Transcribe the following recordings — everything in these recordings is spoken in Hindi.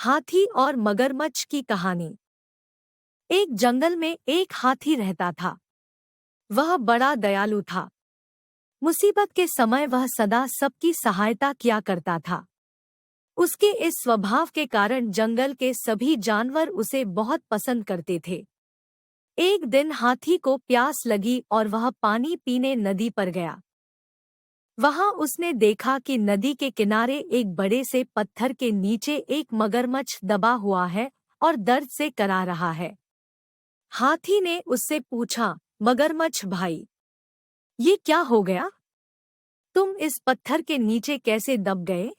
हाथी और मगरमच्छ की कहानी। एक जंगल में एक हाथी रहता था। वह बड़ा दयालु था। मुसीबत के समय वह सदा सबकी सहायता किया करता था। उसके इस स्वभाव के कारण जंगल के सभी जानवर उसे बहुत पसंद करते थे। एक दिन हाथी को प्यास लगी और वह पानी पीने नदी पर गया। वहां उसने देखा कि नदी के किनारे एक बड़े से पत्थर के नीचे एक मगरमच्छ दबा हुआ है और दर्द से करा रहा है। हाथी ने उससे पूछा, मगरमच्छ भाई, ये क्या हो गया? तुम इस पत्थर के नीचे कैसे दब गए?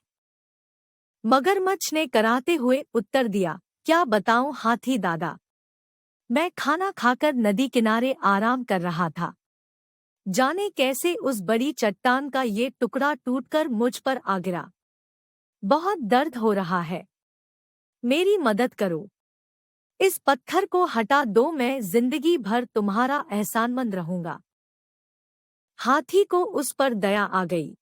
मगरमच्छ ने कराहते हुए उत्तर दिया, क्या बताऊं हाथी दादा, मैं खाना खाकर नदी किनारे आराम कर रहा था। जाने कैसे उस बड़ी चट्टान का ये टुकड़ा टूटकर मुझ पर आ गिरा। बहुत दर्द हो रहा है। मेरी मदद करो। इस पत्थर को हटा दो, मैं जिंदगी भर तुम्हारा एहसानमंद रहूंगा। हाथी को उस पर दया आ गई,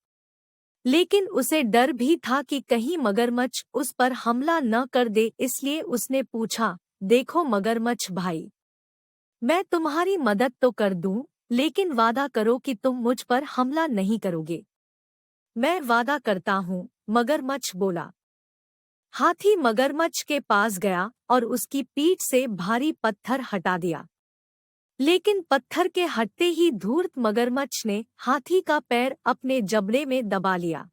लेकिन उसे डर भी था कि कहीं मगरमच्छ उस पर हमला न कर दे, इसलिए उसने पूछा, देखो मगरमच्छ भाई, मैं तुम्हारी मदद तो कर दूं, लेकिन वादा करो कि तुम मुझ पर हमला नहीं करोगे। मैं वादा करता हूँ, मगरमच्छ बोला। हाथी मगरमच्छ के पास गया और उसकी पीठ से भारी पत्थर हटा दिया। लेकिन पत्थर के हटते ही धूर्त मगरमच्छ ने हाथी का पैर अपने जबड़े में दबा लिया।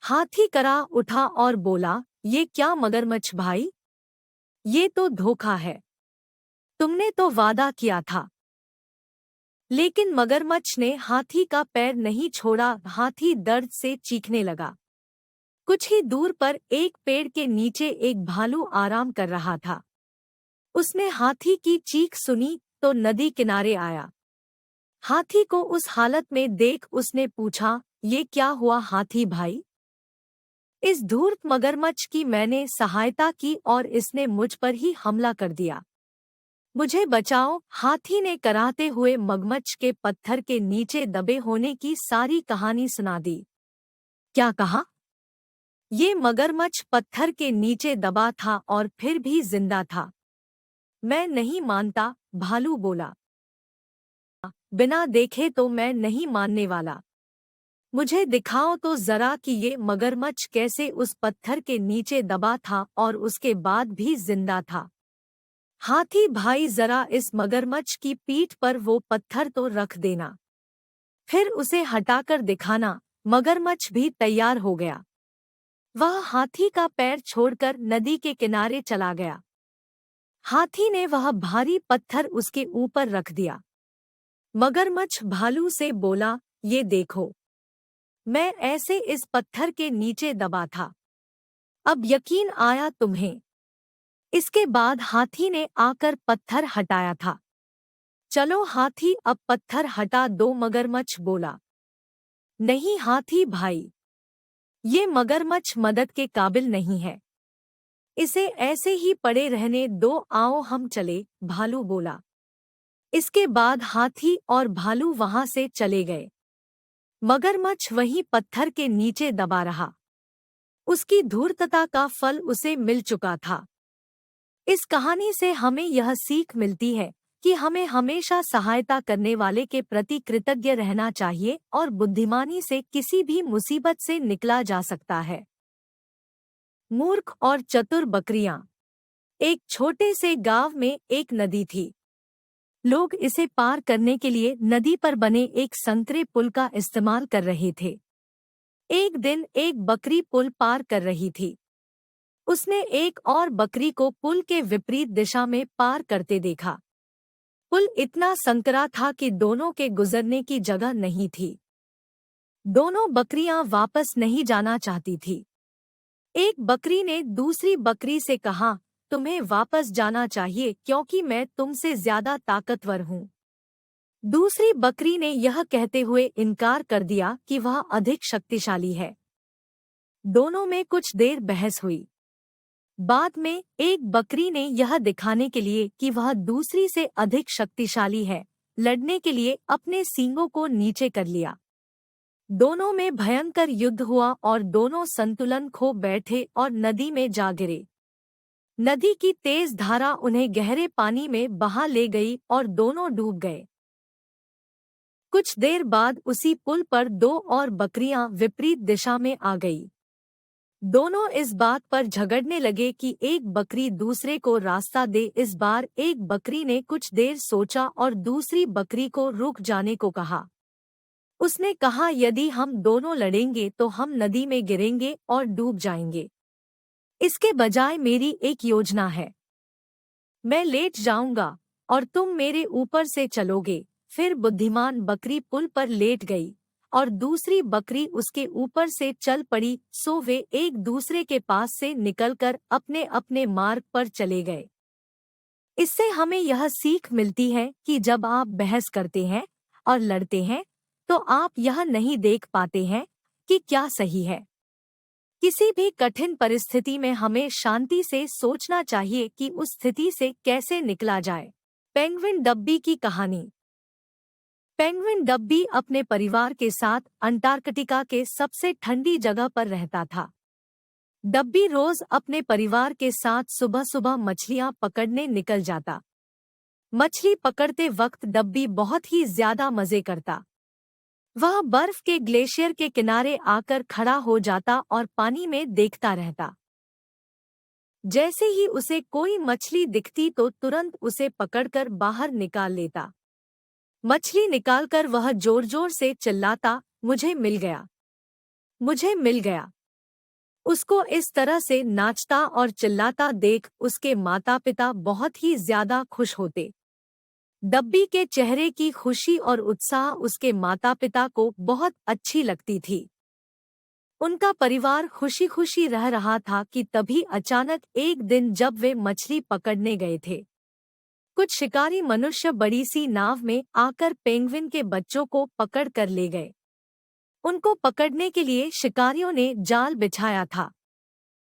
हाथी करा उठा और बोला, ये क्या मगरमच्छ भाई, ये तो धोखा है। तुमने तो वादा किया था। लेकिन मगरमच्छ ने हाथी का पैर नहीं छोड़ा। हाथी दर्द से चीखने लगा। कुछ ही दूर पर एक पेड़ के नीचे एक भालू आराम कर रहा था। उसने हाथी की चीख सुनी तो नदी किनारे आया। हाथी को उस हालत में देख उसने पूछा, ये क्या हुआ हाथी भाई? इस धूर्त मगरमच्छ की मैंने सहायता की और इसने मुझ पर ही हमला कर दिया। मुझे बचाओ। हाथी ने कराहते हुए मगरमच्छ के पत्थर के नीचे दबे होने की सारी कहानी सुना दी। क्या कहा? ये मगरमच्छ पत्थर के नीचे दबा था और फिर भी जिंदा था। मैं नहीं मानता, भालू बोला। बिना देखे तो मैं नहीं मानने वाला। मुझे दिखाओ तो जरा कि ये मगरमच्छ कैसे उस पत्थर के नीचे दबा था और उसके बाद भी जिंदा था। हाथी भाई, जरा इस मगरमच्छ की पीठ पर वो पत्थर तो रख देना, फिर उसे हटाकर दिखाना। मगरमच्छ भी तैयार हो गया। वह हाथी का पैर छोड़कर नदी के किनारे चला गया। हाथी ने वह भारी पत्थर उसके ऊपर रख दिया। मगरमच्छ भालू से बोला, ये देखो, मैं ऐसे इस पत्थर के नीचे दबा था। अब यकीन आया तुम्हें? इसके बाद हाथी ने आकर पत्थर हटाया था। चलो हाथी, अब पत्थर हटा दो, मगरमच्छ बोला। नहीं हाथी भाई, ये मगरमच्छ मदद के काबिल नहीं है। इसे ऐसे ही पड़े रहने दो, आओ हम चले, भालू बोला। इसके बाद हाथी और भालू वहां से चले गए। मगरमच्छ वहीं पत्थर के नीचे दबा रहा। उसकी धूर्तता का फल उसे मिल चुका था। इस कहानी से हमें यह सीख मिलती है कि हमें हमेशा सहायता करने वाले के प्रति कृतज्ञ रहना चाहिए और बुद्धिमानी से किसी भी मुसीबत से निकला जा सकता है। मूर्ख और चतुर बकरियां। एक छोटे से गांव में एक नदी थी। लोग इसे पार करने के लिए नदी पर बने एक संकरे पुल का इस्तेमाल कर रहे थे। एक दिन एक बकरी पुल पार कर रही थी। उसने एक और बकरी को पुल के विपरीत दिशा में पार करते देखा। पुल इतना संकरा था कि दोनों के गुजरने की जगह नहीं थी। दोनों बकरियां वापस नहीं जाना चाहती थी। एक बकरी ने दूसरी बकरी से कहा, तुम्हें वापस जाना चाहिए क्योंकि मैं तुमसे ज्यादा ताकतवर हूँ। दूसरी बकरी ने यह कहते हुए इनकार कर दिया कि वह अधिक शक्तिशाली है। दोनों में कुछ देर बहस हुई। बाद में एक बकरी ने यह दिखाने के लिए कि वह दूसरी से अधिक शक्तिशाली है, लड़ने के लिए अपने सींगों को नीचे कर लिया। दोनों में भयंकर युद्ध हुआ और दोनों संतुलन खो बैठे और नदी में जा गिरे। नदी की तेज धारा उन्हें गहरे पानी में बहा ले गई और दोनों डूब गए। कुछ देर बाद उसी पुल पर दो और बकरियां विपरीत दिशा में आ गई। दोनों इस बात पर झगड़ने लगे कि एक बकरी दूसरे को रास्ता दे। इस बार एक बकरी ने कुछ देर सोचा और दूसरी बकरी को रुक जाने को कहा। उसने कहा, यदि हम दोनों लड़ेंगे तो हम नदी में गिरेंगे और डूब जाएंगे। इसके बजाय मेरी एक योजना है। मैं लेट जाऊंगा और तुम मेरे ऊपर से चलोगे। फिर बुद्धिमान बकरी पुल पर लेट गई और दूसरी बकरी उसके ऊपर से चल पड़ी। सो वे एक दूसरे के पास से निकलकर अपने अपने मार्ग पर चले गए। इससे हमें यह सीख मिलती है कि जब आप बहस करते हैं और लड़ते हैं तो आप यह नहीं देख पाते हैं कि क्या सही है। किसी भी कठिन परिस्थिति में हमें शांति से सोचना चाहिए कि उस स्थिति से कैसे निकला जाए। पेंगुइन डब्बी की कहानी। पेंगुइन डब्बी अपने परिवार के साथ अंटार्कटिका के सबसे ठंडी जगह पर रहता था। डब्बी रोज अपने परिवार के साथ सुबह सुबह मछलियां पकड़ने निकल जाता। मछली पकड़ते वक्त डब्बी बहुत ही ज्यादा मजे करता। वह बर्फ के ग्लेशियर के किनारे आकर खड़ा हो जाता और पानी में देखता रहता। जैसे ही उसे कोई मछली दिखती तो तुरंत उसे पकड़कर बाहर निकाल लेता। मछली निकालकर वह जोर जोर से चिल्लाता, मुझे मिल गया, मुझे मिल गया। उसको इस तरह से नाचता और चिल्लाता देख उसके माता पिता बहुत ही ज्यादा खुश होते। डब्बी के चेहरे की खुशी और उत्साह उसके माता पिता को बहुत अच्छी लगती थी। उनका परिवार खुशी खुशी रह रहा था कि तभी अचानक एक दिन जब वे मछली पकड़ने गए थे, कुछ शिकारी मनुष्य बड़ी सी नाव में आकर पेंगुइन के बच्चों को पकड़ कर ले गए। उनको पकड़ने के लिए शिकारियों ने जाल बिछाया था।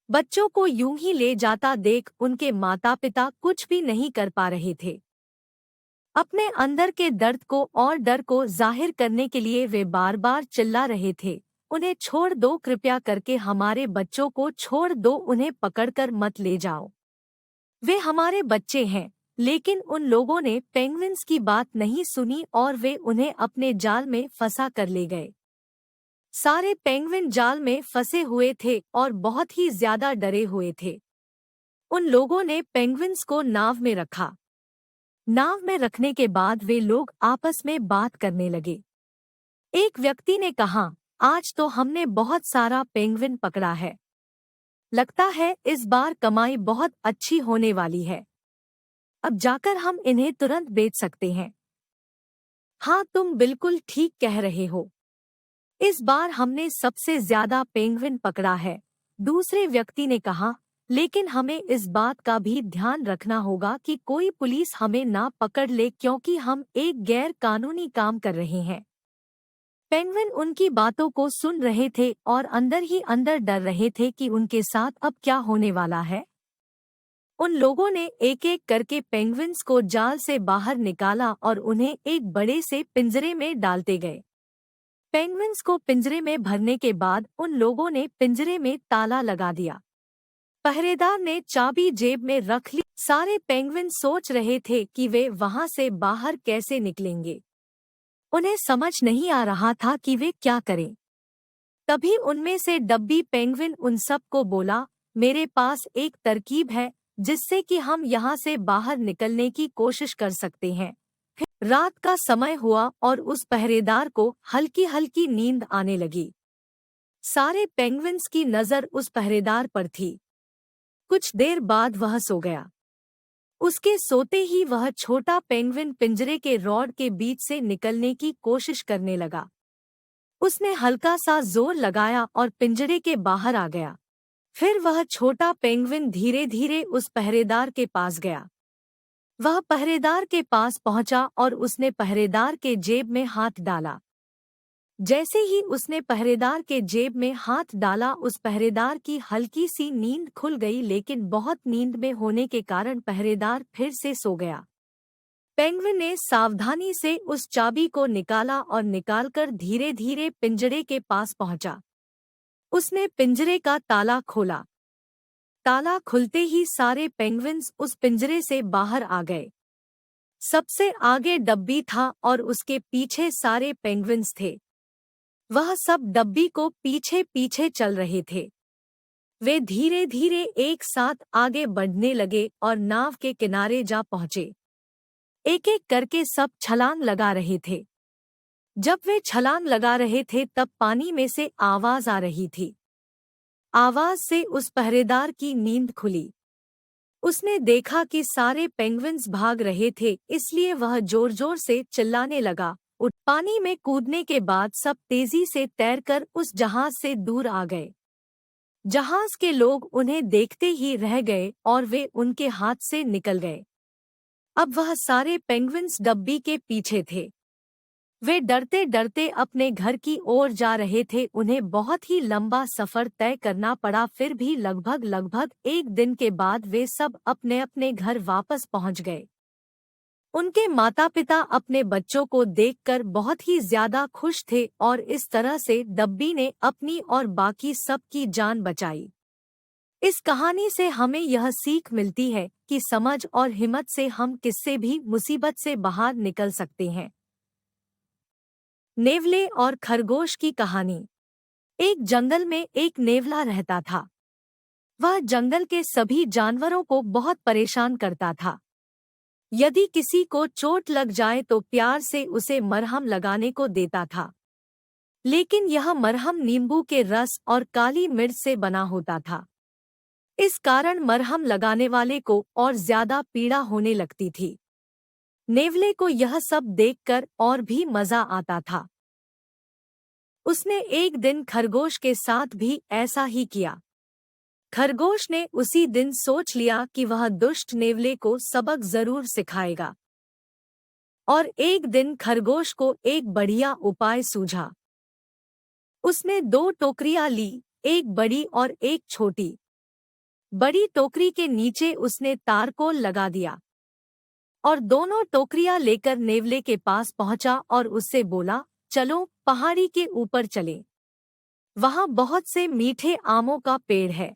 बच्चों को यूं ही ले जाता देख उनके माता पिता कुछ भी नहीं कर पा रहे थे। अपने अंदर के दर्द को और डर को जाहिर करने के लिए वे बार बार चिल्ला रहे थे, उन्हें छोड़ दो, कृपया करके हमारे बच्चों को छोड़ दो, उन्हें पकड़कर मत ले जाओ, वे हमारे बच्चे हैं। लेकिन उन लोगों ने पेंगुइन्स की बात नहीं सुनी और वे उन्हें अपने जाल में फंसा कर ले गए। सारे पेंगुइन जाल में फंसे हुए थे और बहुत ही ज्यादा डरे हुए थे। उन लोगों ने पेंगुइन्स को नाव में रखा। नाव में रखने के बाद वे लोग आपस में बात करने लगे। एक व्यक्ति ने कहा, आज तो हमने बहुत सारा पेंगुइन पकड़ा है। लगता है इस बार कमाई बहुत अच्छी होने वाली है। अब जाकर हम इन्हें तुरंत बेच सकते हैं। हाँ, तुम बिल्कुल ठीक कह रहे हो। इस बार हमने सबसे ज्यादा पेंगुइन पकड़ा है। दूसरे व्यक्ति ने कहा, लेकिन हमें इस बात का भी ध्यान रखना होगा कि कोई पुलिस हमें ना पकड़ ले, क्योंकि हम एक गैर कानूनी काम कर रहे हैं। पेंगुइन उनकी बातों को सुन रहे थे और अंदर ही अंदर डर रहे थे कि उनके साथ अब क्या होने वाला है। उन लोगों ने एक एक करके पेंगुइन्स को जाल से बाहर निकाला और उन्हें एक बड़े से पिंजरे में डालते गए। पेंगुइन्स को पिंजरे में भरने के बाद उन लोगों ने पिंजरे में ताला लगा दिया। पहरेदार ने चाबी जेब में रख ली। सारे पेंगुइन सोच रहे थे कि वे वहां से बाहर कैसे निकलेंगे। उन्हें समझ नहीं आ रहा था कि वे क्या करें। तभी उनमें से डब्बी पेंगुइन उन सब को बोला, मेरे पास एक तरकीब है जिससे कि हम यहाँ से बाहर निकलने की कोशिश कर सकते हैं। फिर रात का समय हुआ और उस पहरेदार को हल्की हल्की नींद आने लगी। सारे पेंगुइन्स की नजर उस पहरेदार पर थी। कुछ देर बाद वह सो गया। उसके सोते ही वह छोटा पेंगुइन पिंजरे के रॉड के बीच से निकलने की कोशिश करने लगा। उसने हल्का सा जोर लगाया और पिंजरे के बाहर आ गया। फिर वह छोटा पेंगुइन धीरे धीरे उस पहरेदार के पास गया। वह पहरेदार के पास पहुंचा और उसने पहरेदार के जेब में हाथ डाला। जैसे ही उसने पहरेदार के जेब में हाथ डाला, उस पहरेदार की हल्की सी नींद खुल गई, लेकिन बहुत नींद में होने के कारण पहरेदार फिर से सो गया। पेंगुइन ने सावधानी से उस चाबी को निकाला और निकालकर धीरे धीरे पिंजरे के पास पहुंचा। उसने पिंजरे का ताला खोला। ताला खुलते ही सारे पेंगुइन्स उस पिंजरे से बाहर आ गए। सबसे आगे डब्बी था और उसके पीछे सारे पेंगुइन्स थे। वह सब डब्बी को पीछे पीछे चल रहे थे। वे धीरे धीरे एक साथ आगे बढ़ने लगे और नाव के किनारे जा पहुंचे। एक एक करके सब छलांग लगा रहे थे। जब वे छलांग लगा रहे थे तब पानी में से आवाज आ रही थी। आवाज से उस पहरेदार की नींद खुली। उसने देखा कि सारे पेंगुइन्स भाग रहे थे, इसलिए वह जोर जोर से चिल्लाने लगा, उठ। पानी में कूदने के बाद सब तेजी से तैरकर उस जहाज से दूर आ गए। जहाज के लोग उन्हें देखते ही रह गए और वे उनके हाथ से निकल गए। अब वह सारे पेंगुइन्स डब्बी के पीछे थे। वे डरते डरते अपने घर की ओर जा रहे थे। उन्हें बहुत ही लंबा सफर तय करना पड़ा, फिर भी लगभग 1 दिन के बाद वे सब अपने अपने घर वापस पहुंच गए। उनके माता पिता अपने बच्चों को देखकर बहुत ही ज्यादा खुश थे और इस तरह से डब्बी ने अपनी और बाकी सब की जान बचाई। इस कहानी से हमें यह सीख मिलती है कि समझ और हिम्मत से हम किससे भी मुसीबत से बाहर निकल सकते हैं। नेवले और खरगोश की कहानी। एक जंगल में एक नेवला रहता था। वह जंगल के सभी जानवरों को बहुत परेशान करता था। यदि किसी को चोट लग जाए तो प्यार से उसे मरहम लगाने को देता था, लेकिन यह मरहम नींबू के रस और काली मिर्च से बना होता था। इस कारण मरहम लगाने वाले को और ज्यादा पीड़ा होने लगती थी। नेवले को यह सब देखकर और भी मजा आता था। उसने एक दिन खरगोश के साथ भी ऐसा ही किया। खरगोश ने उसी दिन सोच लिया कि वह दुष्ट नेवले को सबक जरूर सिखाएगा। और एक दिन खरगोश को एक बढ़िया उपाय सूझा। उसने 2 टोकरियां ली, एक बड़ी और एक छोटी। बड़ी टोकरी के नीचे उसने तारकोल लगा दिया और दोनों टोकरियां लेकर नेवले के पास पहुंचा और उससे बोला, चलो पहाड़ी के ऊपर चलें। वहां बहुत से मीठे आमों का पेड़ है,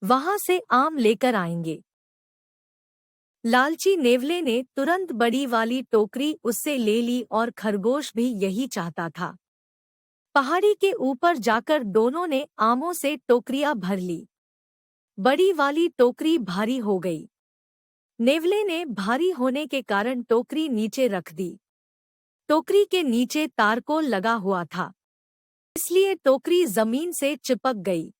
वहां से आम लेकर आएंगे। लालची नेवले ने तुरंत बड़ी वाली टोकरी उससे ले ली और खरगोश भी यही चाहता था। पहाड़ी के ऊपर जाकर दोनों ने आमों से टोकरियां भर ली। बड़ी वाली टोकरी भारी हो गई। नेवले ने भारी होने के कारण टोकरी नीचे रख दी। टोकरी के नीचे तारकोल लगा हुआ था, इसलिए टोकरी जमीन से चिपक गई।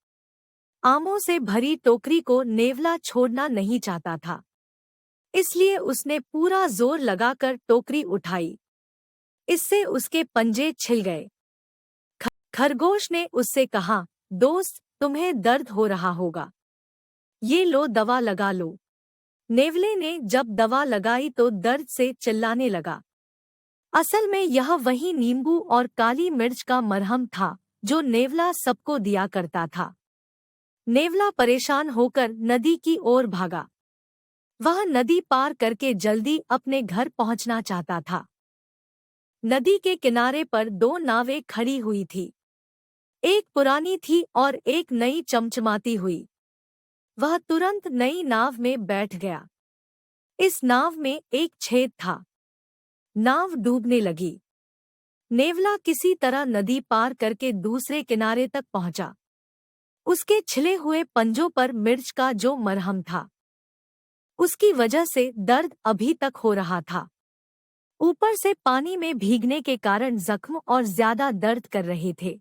आमों से भरी टोकरी को नेवला छोड़ना नहीं चाहता था, इसलिए उसने पूरा जोर लगाकर टोकरी उठाई। इससे उसके पंजे छिल गए। खरगोश ने उससे कहा, दोस्त, तुम्हें दर्द हो रहा होगा, ये लो दवा लगा लो। नेवले ने जब दवा लगाई तो दर्द से चिल्लाने लगा। असल में यह वही नींबू और काली मिर्च का मरहम था जो नेवला सबको दिया करता था। नेवला परेशान होकर नदी की ओर भागा। वह नदी पार करके जल्दी अपने घर पहुंचना चाहता था। नदी के किनारे पर 2 नावें खड़ी हुई थी। एक पुरानी थी और एक नई चमचमाती हुई। वह तुरंत नई नाव में बैठ गया। इस नाव में एक छेद था। नाव डूबने लगी। नेवला किसी तरह नदी पार करके दूसरे किनारे तक पहुंचा। उसके छिले हुए पंजों पर मिर्च का जो मरहम था, उसकी वजह से दर्द अभी तक हो रहा था। ऊपर से पानी में भीगने के कारण जख्म और ज्यादा दर्द कर रहे थे।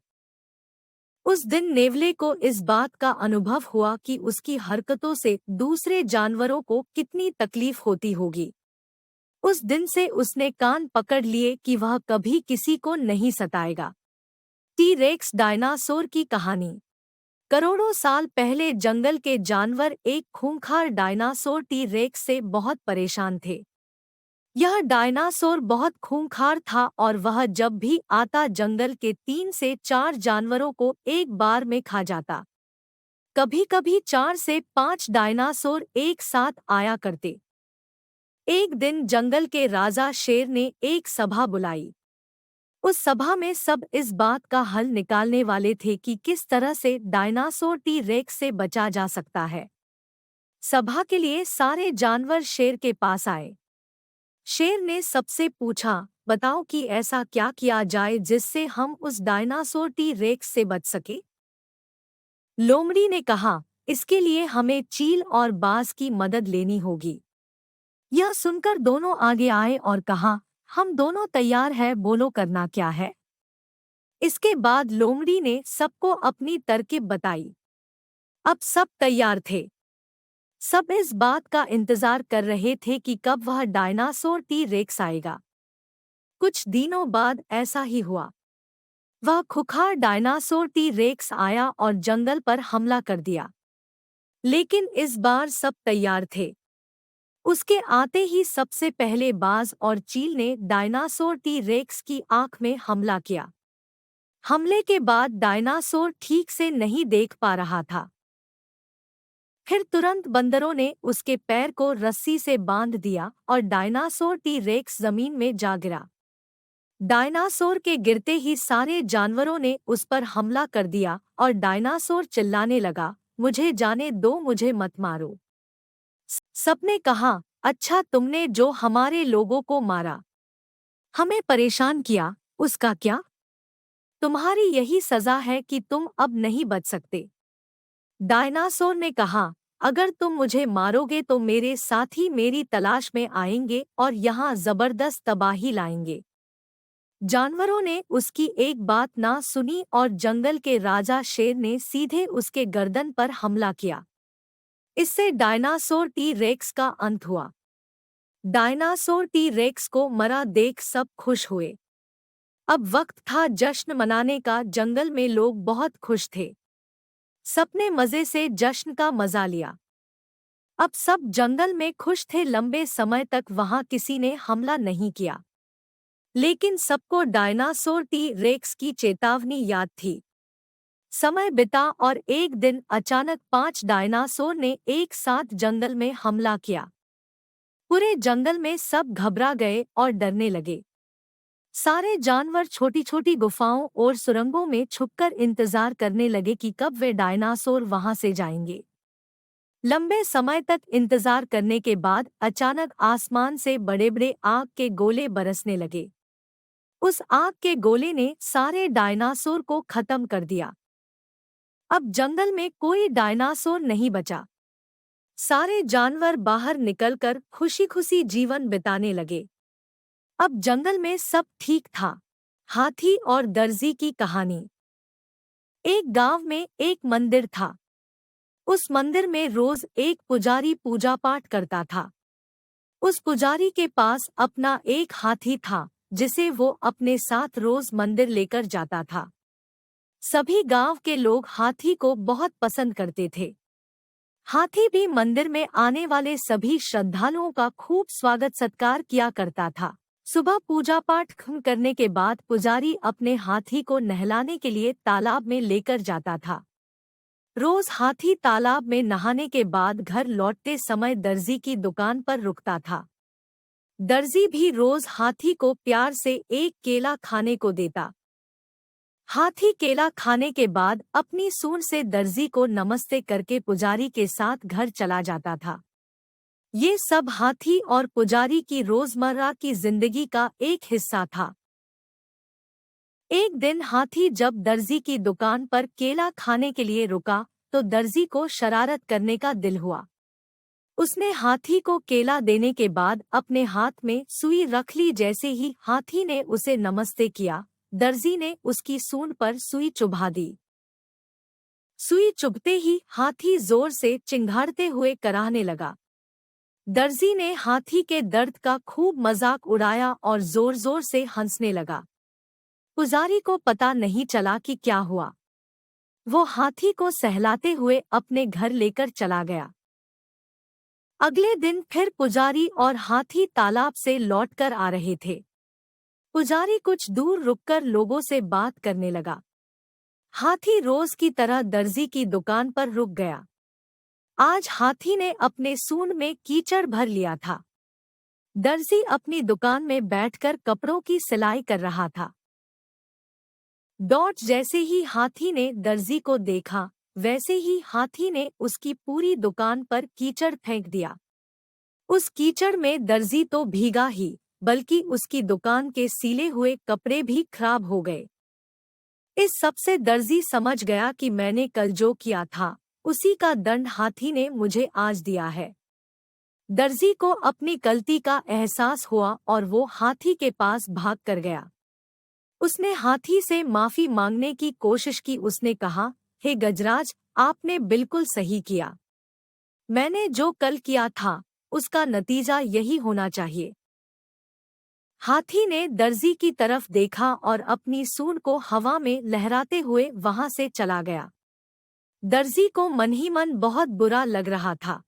उस दिन नेवले को इस बात का अनुभव हुआ कि उसकी हरकतों से दूसरे जानवरों को कितनी तकलीफ होती होगी। उस दिन से उसने कान पकड़ लिए कि वह कभी किसी को नहीं सताएगा। टी रेक्स डायनासोर की कहानी। करोड़ों साल पहले जंगल के जानवर एक खूंखार डायनासोर टी रेक्स से बहुत परेशान थे। यह डायनासोर बहुत खूंखार था और वह जब भी आता जंगल के 3 से 4 जानवरों को एक बार में खा जाता। कभी-कभी 4 से 5 डायनासोर एक साथ आया करते। एक दिन जंगल के राजा शेर ने एक सभा बुलाई। उस सभा में सब इस बात का हल निकालने वाले थे कि किस तरह से डायनासोर टी रेक्स से बचा जा सकता है। सभा के लिए सारे जानवर शेर के पास आए। शेर ने सबसे पूछा, बताओ कि ऐसा क्या किया जाए जिससे हम उस डायनासोर टी रेक्स से बच सके। लोमड़ी ने कहा, इसके लिए हमें चील और बाज की मदद लेनी होगी। यह सुनकर दोनों आगे आए और कहा, हम दोनों तैयार हैं, बोलो करना क्या है। इसके बाद लोमड़ी ने सबको अपनी तरकीब बताई। अब सब तैयार थे। सब इस बात का इंतजार कर रहे थे कि कब वह डायनासोर टी रेक्स आएगा। कुछ दिनों बाद ऐसा ही हुआ। वह खुखार डायनासोर टी रेक्स आया और जंगल पर हमला कर दिया। लेकिन इस बार सब तैयार थे। उसके आते ही सबसे पहले बाज और चील ने डायनासोर टी रेक्स की आंख में हमला किया। हमले के बाद डायनासोर ठीक से नहीं देख पा रहा था। फिर तुरंत बंदरों ने उसके पैर को रस्सी से बांध दिया और डायनासोर टी रेक्स जमीन में जा गिरा। डायनासोर के गिरते ही सारे जानवरों ने उस पर हमला कर दिया और डायनासोर चिल्लाने लगा, मुझे जाने दो, मुझे मत मारो। सबने कहा, अच्छा तुमने जो हमारे लोगों को मारा, हमें परेशान किया, उसका क्या? तुम्हारी यही सजा है कि तुम अब नहीं बच सकते। डायनासोर ने कहा, अगर तुम मुझे मारोगे तो मेरे साथी मेरी तलाश में आएंगे और यहाँ जबरदस्त तबाही लाएंगे। जानवरों ने उसकी एक बात ना सुनी और जंगल के राजा शेर ने सीधे उसके गर्दन पर हमला किया। इससे डायनासोर टी रेक्स का अंत हुआ। डायनासोर टी रेक्स को मरा देख सब खुश हुए। अब वक्त था जश्न मनाने का। जंगल में लोग बहुत खुश थे। सबने मजे से जश्न का मजा लिया। अब सब जंगल में खुश थे। लंबे समय तक वहां किसी ने हमला नहीं किया। लेकिन सबको डायनासोर टी रेक्स की चेतावनी याद थी। समय बिता और एक दिन अचानक 5 डायनासोर ने एक साथ जंगल में हमला किया। पूरे जंगल में सब घबरा गए और डरने लगे। सारे जानवर छोटी छोटी गुफाओं और सुरंगों में छुपकर इंतजार करने लगे कि कब वे डायनासोर वहां से जाएंगे। लंबे समय तक इंतजार करने के बाद अचानक आसमान से बड़े बड़े आग के गोले बरसने लगे। उस आग के गोले ने सारे डायनासोर को खत्म कर दिया। अब जंगल में कोई डायनासोर नहीं बचा। सारे जानवर बाहर निकलकर खुशी खुशी जीवन बिताने लगे। अब जंगल में सब ठीक था। हाथी और दर्जी की कहानी। एक गांव में एक मंदिर था। उस मंदिर में रोज एक पुजारी पूजा पाठ करता था। उस पुजारी के पास अपना एक हाथी था जिसे वो अपने साथ रोज मंदिर लेकर जाता था। सभी गांव के लोग हाथी को बहुत पसंद करते थे। हाथी भी मंदिर में आने वाले सभी श्रद्धालुओं का खूब स्वागत सत्कार किया करता था। सुबह पूजा पाठ खत्म करने के बाद पुजारी अपने हाथी को नहलाने के लिए तालाब में लेकर जाता था। रोज हाथी तालाब में नहाने के बाद घर लौटते समय दर्जी की दुकान पर रुकता था। दर्जी भी रोज हाथी को प्यार से एक केला खाने को देता। हाथी केला खाने के बाद अपनी सूंड से दर्जी को नमस्ते करके पुजारी के साथ घर चला जाता था। ये सब हाथी और पुजारी की रोजमर्रा की जिंदगी का एक हिस्सा था। एक दिन हाथी जब दर्जी की दुकान पर केला खाने के लिए रुका तो दर्जी को शरारत करने का दिल हुआ। उसने हाथी को केला देने के बाद अपने हाथ में सुई रख ली। जैसे ही हाथी ने उसे नमस्ते किया, दर्जी ने उसकी सूंड पर सुई चुभा दी। सुई चुभते ही हाथी जोर से चिंघाड़ते हुए कराहने लगा। दर्जी ने हाथी के दर्द का खूब मजाक उड़ाया और जोर जोर से हंसने लगा। पुजारी को पता नहीं चला कि क्या हुआ। वो हाथी को सहलाते हुए अपने घर लेकर चला गया। अगले दिन फिर पुजारी और हाथी तालाब से लौटकर आ रहे थे। पुजारी कुछ दूर रुककर लोगों से बात करने लगा। हाथी रोज की तरह दर्जी की दुकान पर रुक गया। आज हाथी ने अपने सूंड में कीचड़ भर लिया था। दर्जी अपनी दुकान में बैठकर कपड़ों की सिलाई कर रहा था। जैसे ही हाथी ने दर्जी को देखा, वैसे ही हाथी ने उसकी पूरी दुकान पर कीचड़ फेंक दिया। उस कीचड़ में दर्जी तो भीगा ही, बल्कि उसकी दुकान के सिले हुए कपड़े भी खराब हो गए। इस सब से दर्जी समझ गया कि मैंने कल जो किया था, उसी का दंड हाथी ने मुझे आज दिया है। दर्जी को अपनी गलती का एहसास हुआ और वो हाथी के पास भाग कर गया। उसने हाथी से माफी मांगने की कोशिश की। उसने कहा, हे गजराज, आपने बिल्कुल सही किया। मैंने जो कल किया था, उसका नतीजा यही होना चाहिए। हाथी ने दर्जी की तरफ देखा और अपनी सूंड को हवा में लहराते हुए वहां से चला गया। दर्जी को मन ही मन बहुत बुरा लग रहा था।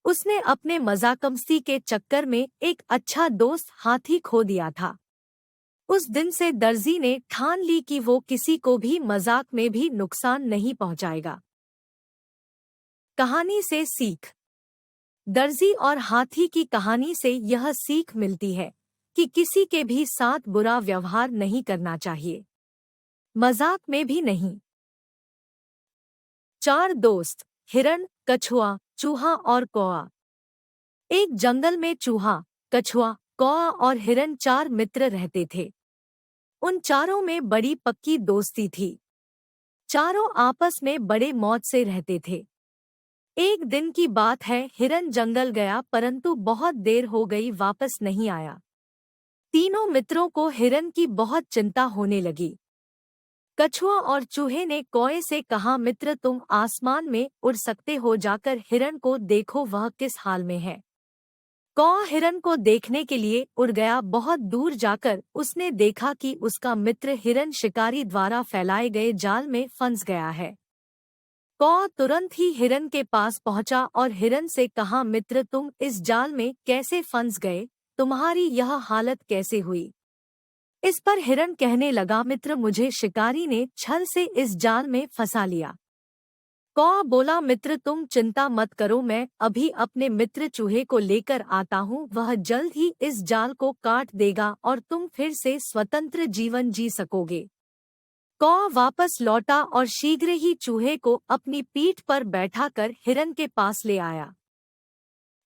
उसने अपने मजाकमस्ती के चक्कर में एक अच्छा दोस्त हाथी खो दिया था। उस दिन से दर्जी ने ठान ली कि वो किसी को भी मजाक में भी नुकसान नहीं पहुंचाएगा। कहानी से सीख। दर्जी और हाथी की कहानी से यह सीख मिलती है कि किसी के भी साथ बुरा व्यवहार नहीं करना चाहिए, मजाक में भी नहीं। 4 दोस्त, हिरण, कछुआ, चूहा और कौआ। एक जंगल में चूहा, कछुआ, कौआ और हिरण 4 मित्र रहते थे। उन चारों में बड़ी पक्की दोस्ती थी। चारों आपस में बड़े मौज से रहते थे। एक दिन की बात है, हिरण जंगल गया परंतु बहुत देर हो गई, वापस नहीं आया। तीनों मित्रों को हिरण की बहुत चिंता होने लगी। कछुआ और चूहे ने कौए से कहा, मित्र तुम आसमान में उड़ सकते हो, जाकर हिरण को देखो वह किस हाल में है। कौआ हिरण को देखने के लिए उड़ गया। बहुत दूर जाकर उसने देखा कि उसका मित्र हिरण शिकारी द्वारा फैलाए गए जाल में फंस गया है। कौआ तुरंत ही हिरण के पास पहुंचा और हिरण से कहा, मित्र तुम इस जाल में कैसे फंस गए, तुम्हारी यह हालत कैसे हुई। इस पर हिरण कहने लगा, मित्र मुझे शिकारी ने छल से इस जाल में फंसा लिया। कौआ बोला, मित्र तुम चिंता मत करो, मैं अभी अपने मित्र चूहे को लेकर आता हूँ, वह जल्द ही इस जाल को काट देगा और तुम फिर से स्वतंत्र जीवन जी सकोगे। कौआ वापस लौटा और शीघ्र ही चूहे को अपनी पीठ पर बैठाकर हिरण के पास ले आया।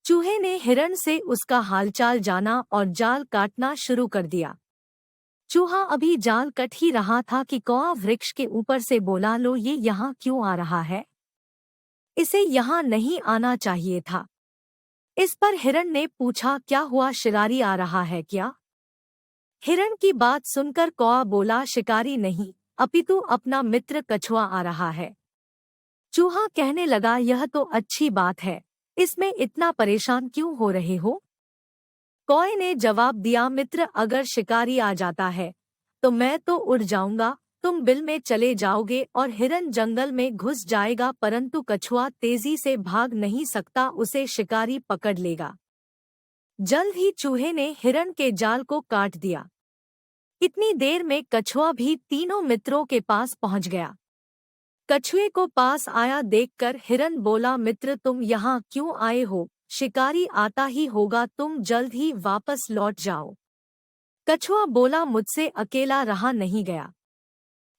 चूहे ने हिरण से उसका हालचाल जाना और जाल काटना शुरू कर दिया। चूहा अभी जाल कट ही रहा था कि कौआ वृक्ष के ऊपर से बोला, लो ये यहाँ क्यों आ रहा है, इसे यहाँ नहीं आना चाहिए था। इस पर हिरण ने पूछा, क्या हुआ, शिकारी आ रहा है क्या। हिरण की बात सुनकर कौआ बोला, शिकारी नहीं, अपितु अपना मित्र कछुआ आ रहा है। चूहा कहने लगा, यह तो अच्छी बात है, इसमें इतना परेशान क्यों हो रहे हो। कौए ने जवाब दिया, मित्र अगर शिकारी आ जाता है तो मैं तो उड़ जाऊंगा, तुम बिल में चले जाओगे और हिरण जंगल में घुस जाएगा, परंतु कछुआ तेजी से भाग नहीं सकता, उसे शिकारी पकड़ लेगा। जल्द ही चूहे ने हिरण के जाल को काट दिया। इतनी देर में कछुआ भी तीनों मित्रों के पास पहुंच गया। कछुए को पास आया देखकर हिरण बोला, मित्र तुम यहाँ क्यों आए हो, शिकारी आता ही होगा, तुम जल्द ही वापस लौट जाओ। कछुआ बोला, मुझसे अकेला रहा नहीं गया,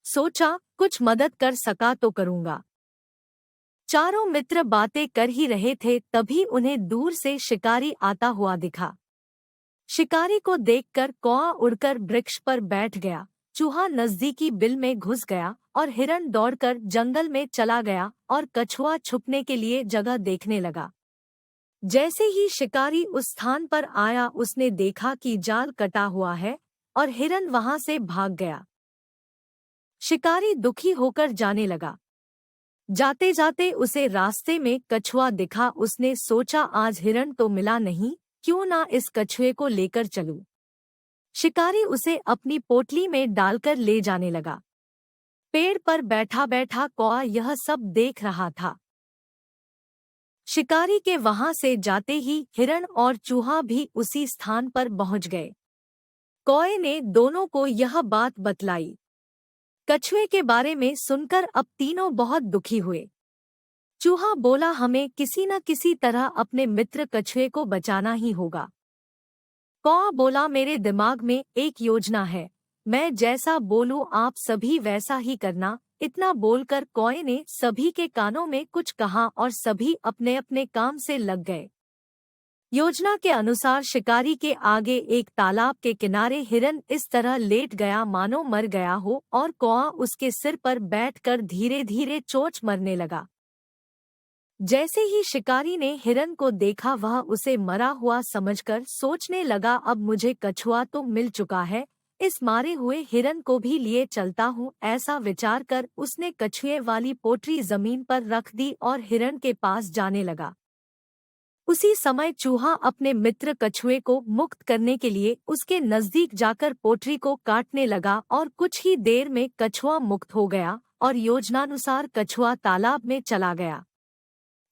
सोचा कुछ मदद कर सका तो करूंगा। चारों मित्र बातें कर ही रहे थे, तभी उन्हें दूर से शिकारी आता हुआ दिखा। शिकारी को देखकर कौआ उड़कर वृक्ष पर बैठ गया, चूहा नजदीकी बिल में घुस गया और हिरण दौड़कर जंगल में चला गया और कछुआ छुपने के लिए जगह देखने लगा। जैसे ही शिकारी उस स्थान पर आया, उसने देखा कि जाल कटा हुआ है और हिरण वहां से भाग गया। शिकारी दुखी होकर जाने लगा। जाते जाते उसे रास्ते में कछुआ दिखा। उसने सोचा, आज हिरण तो मिला नहीं, क्यों ना इस कछुए को लेकर चलूं। शिकारी उसे अपनी पोटली में डालकर ले जाने लगा। पेड़ पर बैठा बैठा कौआ यह सब देख रहा था। शिकारी के वहां से जाते ही हिरण और चूहा भी उसी स्थान पर पहुंच गए। कौए ने दोनों को यह बात बतलाई। कछुए के बारे में सुनकर अब तीनों बहुत दुखी हुए। चूहा बोला, हमें किसी न किसी तरह अपने मित्र कछुए को बचाना ही होगा। कौआ बोला, मेरे दिमाग में एक योजना है, मैं जैसा बोलूं आप सभी वैसा ही करना। इतना बोलकर कौए ने सभी के कानों में कुछ कहा और सभी अपने अपने काम से लग गए। योजना के अनुसार शिकारी के आगे एक तालाब के किनारे हिरन इस तरह लेट गया मानो मर गया हो और कौआ उसके सिर पर बैठकर धीरे धीरे चोंच मरने लगा। जैसे ही शिकारी ने हिरन को देखा वह उसे मरा हुआ समझकर सोचने लगा, अब मुझे कछुआ तो मिल चुका है, इस मारे हुए हिरन को भी लिए चलता हूँ। ऐसा विचार कर उसने कछुए वाली पोटली जमीन पर रख दी और हिरन के पास जाने लगा। उसी समय चूहा अपने मित्र कछुए को मुक्त करने के लिए उसके नजदीक जाकर पोटली को काटने लगा और कुछ ही देर में कछुआ मुक्त हो गया और योजनानुसार कछुआ तालाब में चला गया।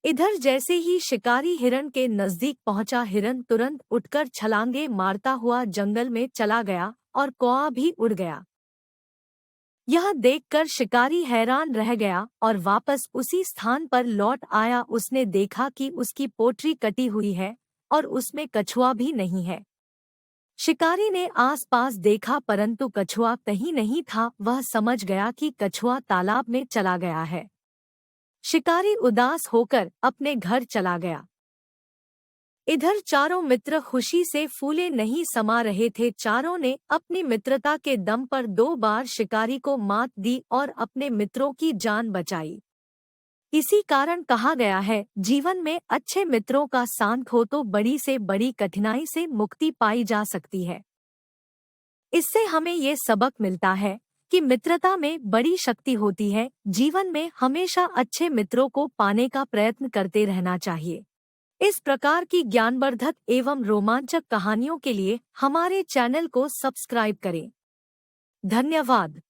इधर जैसे ही शिकारी हिरन के नजदीक पहुंचा, हिरन तुरंत उठकर छलांगे मारता हुआ जंगल में चला गया और कौआ भी उड़ गया। यह देखकर शिकारी हैरान रह गया और वापस उसी स्थान पर लौट आया। उसने देखा कि उसकी पोटली कटी हुई है और उसमें कछुआ भी नहीं है। शिकारी ने आसपास देखा परंतु कछुआ कहीं नहीं था। वह समझ गया कि कछुआ तालाब में चला गया है। शिकारी उदास होकर अपने घर चला गया। इधर चारों मित्र खुशी से फूले नहीं समा रहे थे। चारों ने अपनी मित्रता के दम पर 2 बार शिकारी को मात दी और अपने मित्रों की जान बचाई। इसी कारण कहा गया है, जीवन में अच्छे मित्रों का साथ हो तो बड़ी से बड़ी कठिनाई से मुक्ति पाई जा सकती है। इससे हमें ये सबक मिलता है कि मित्रता में बड़ी शक्ति होती है। जीवन में हमेशा अच्छे मित्रों को पाने का प्रयत्न करते रहना चाहिए। इस प्रकार की ज्ञानवर्धक एवं रोमांचक कहानियों के लिए हमारे चैनल को सब्सक्राइब करें। धन्यवाद।